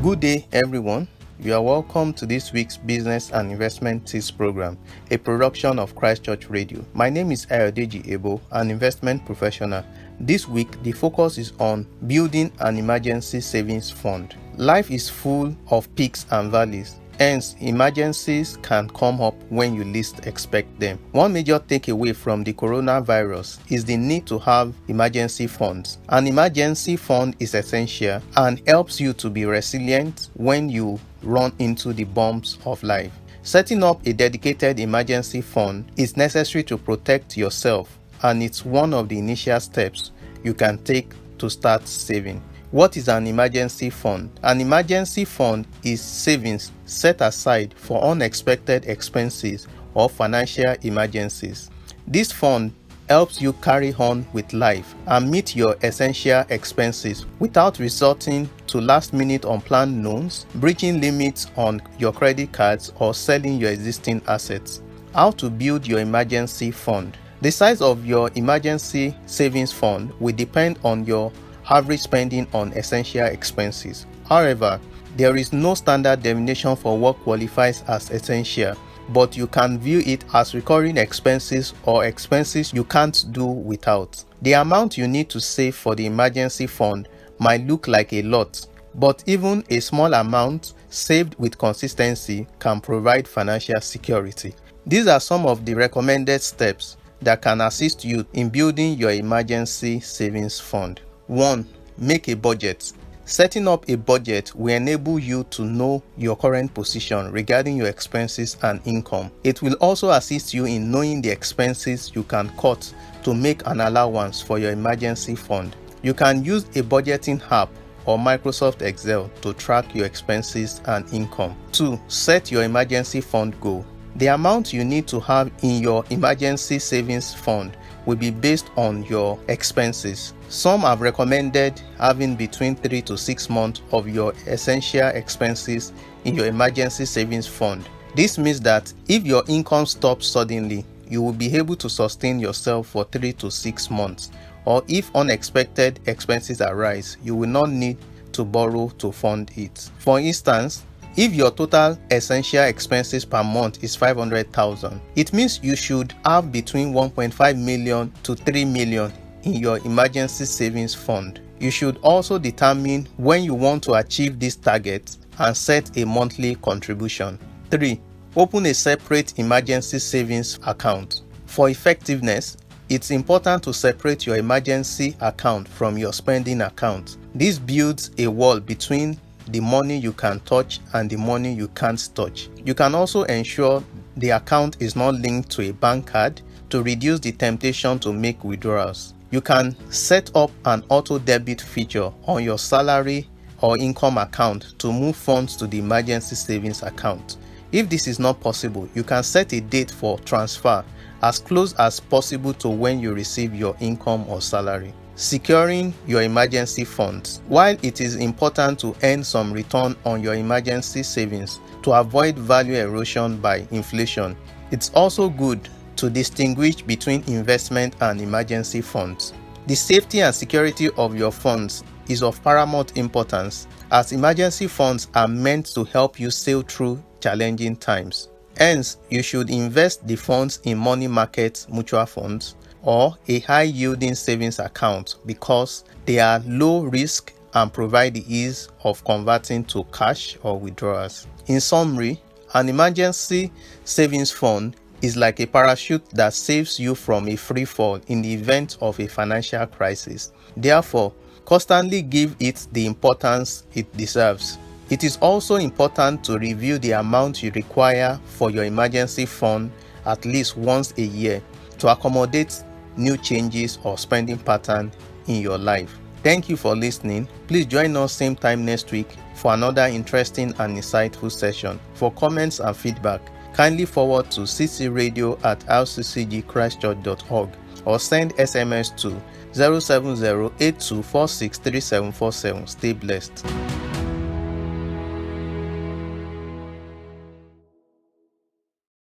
Good day, everyone. You are welcome to this week's Business and Investment Tips program, a production of Christ Church Radio. My name is Ayodeji Ebo, an investment professional. This week, the focus is on building an emergency savings fund. Life is full of peaks and valleys. Hence, emergencies can come up when you least expect them. One major takeaway from the coronavirus is the need to have emergency funds. An emergency fund is essential and helps you to be resilient when you run into the bumps of life. Setting up a dedicated emergency fund is necessary to protect yourself, and it's one of the initial steps you can take to start saving. What is an emergency fund? An emergency fund is savings set aside for unexpected expenses or financial emergencies. This fund helps you carry on with life and meet your essential expenses without resorting to last-minute unplanned loans, breaching limits on your credit cards, or selling your existing assets. How to build your emergency fund? The size of your emergency savings fund will depend on your average spending on essential expenses. However, there is no standard definition for what qualifies as essential, but you can view it as recurring expenses or expenses you can't do without. The amount you need to save for the emergency fund might look like a lot, but even a small amount saved with consistency can provide financial security. These are some of the recommended steps that can assist you in building your emergency savings fund. 1. Make a budget. Setting up a budget will enable you to know your current position regarding your expenses and income. It will also assist you in knowing the expenses you can cut to make an allowance for your emergency fund. You can use a budgeting app or Microsoft Excel to track your expenses and income. 2. Set your emergency fund goal. The amount you need to have in your emergency savings fund will be based on your expenses. Some have recommended having between 3 to 6 months of your essential expenses in your emergency savings fund. This means that if your income stops suddenly, you will be able to sustain yourself for 3 to 6 months. Or if unexpected expenses arise, you will not need to borrow to fund it. For instance, if your total essential expenses per month is 500,000, it means you should have between 1.5 million to 3 million in your emergency savings fund. You should also determine when you want to achieve this target and set a monthly contribution. 3. Open a separate emergency savings account. For effectiveness, it's important to separate your emergency account from your spending account. This builds a wall between the money you can touch and the money you can't touch. You can also ensure the account is not linked to a bank card to reduce the temptation to make withdrawals. You can set up an auto debit feature on your salary or income account to move funds to the emergency savings account. If this is not possible, you can set a date for transfer as close as possible to when you receive your income or salary. Securing your emergency funds. While it is important to earn some return on your emergency savings to avoid value erosion by inflation, it's also good to distinguish between investment and emergency funds. The safety and security of your funds is of paramount importance, as emergency funds are meant to help you sail through challenging times. Hence, you should invest the funds in money market mutual funds or a high-yielding savings account because they are low risk and provide the ease of converting to cash or withdrawals. In summary, an emergency savings fund is like a parachute that saves you from a free fall in the event of a financial crisis. Therefore, constantly give it the importance it deserves. It is also important to review the amount you require for your emergency fund at least once a year to accommodate new changes or spending pattern in your life. Thank you for listening. Please join us same time next week for another interesting and insightful session. For comments and feedback, kindly forward to ccradio@rccgchristchurch.org or send SMS to 07082463747. Stay blessed.